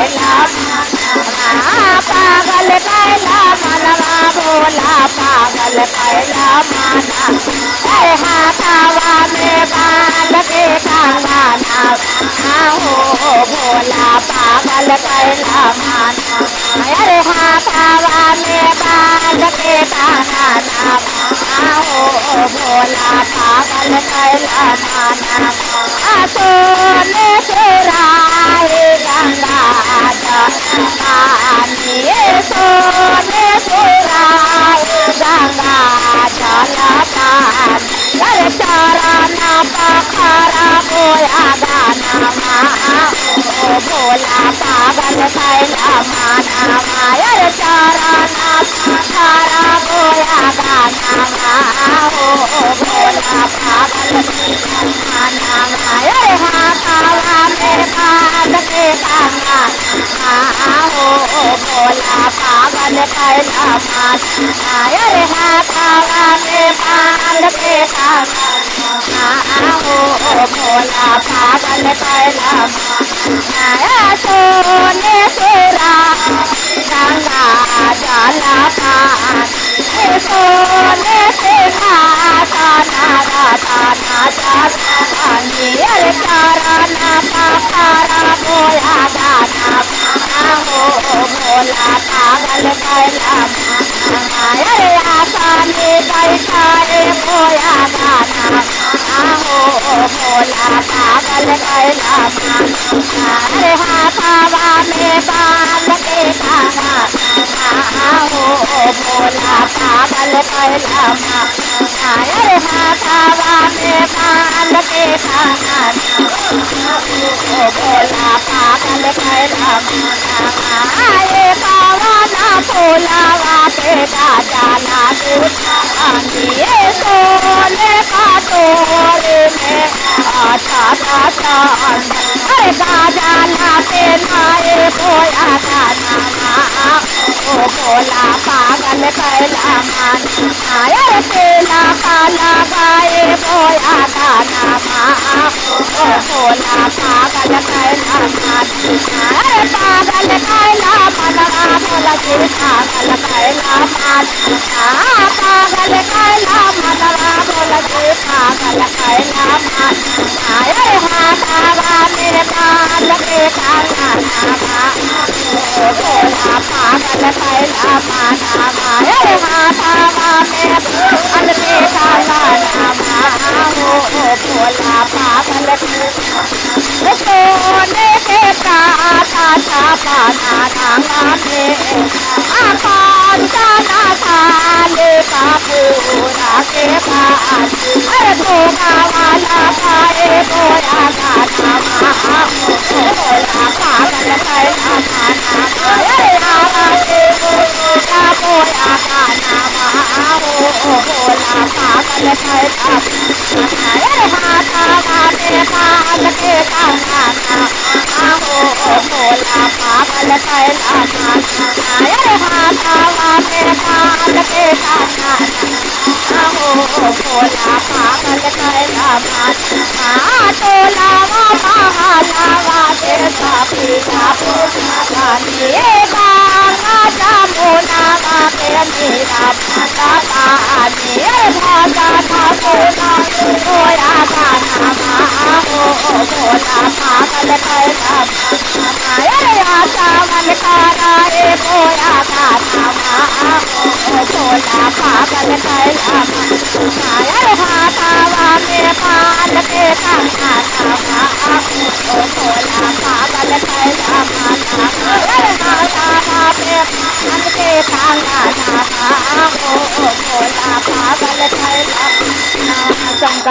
कैला पागल कैला मनवा भोला पागल कैला माना हाथावा में बांध के कंगना हो भोला पागल कैला माना अरे हाथावा में बांध के कंगना हो भोला पागल कैला माना सोने सुराए गंगा पानी सोने सुराए गंगा जल पानी चरण पखरा बोया गाना ओ भोला पागल कैला माना मायर चरण पखरा बोया गाना ओ भोला पागल माना मायर हाथावा में बांध के काना हो भोला पागल कैला माना मायर हाथावा में बांध के काना हो भोला पागल कैला माना सोने सुरा गंगा जला पानी सोने से नारा पानी चरण पखरा बोया गाना हो भोला पागल कैला मायर आसानी बैठाए बोया गाना हो भोला पागल कैला अरे हाथावा में बांध के गाना हो भोला पागल कैला मायर हाथावा में बांध के गाना हो भोला पागल कैला आए पावाना भोलावा के गाजाला दूधानी सोने का तोरे में आटा अरे गाजाला पे नाए बोया गाना ओ भोला पागल कैला माना अरे तेला काला गाए बोया गाना ओ भोला पागल कैला माना अरे पागल कैला मनवा भोला जी पागल कैला माना पागल कैला मनवा भोला जी पागल कैला माना अरे हाथावा में बांध के कंगना ओ भोला पागल कैला माना अरे हाथावा में बांध के कंगना हो भोला पागल सोने के प्राता छापाना गंगा में आकाश जाना थाले बाबूरा के पास अरे भोगा वाला पाए बोया गाना भोला पागल कैला माना अरे आवाज़े बोया बोया गाना हो भोला पागल कैला अरे हाथावा में बांध के कंगना हो भोला पागल कैला माना अरे हाथावा में बांध के कंगना हो भोला पागल कैला माना टोलावा महालावा के सापीला पुरानी गंगा जमुनावा के मीरा पानी भागा था भोला बोया गाना हो भोला पागल कैला अरे आशा मन कराए बोया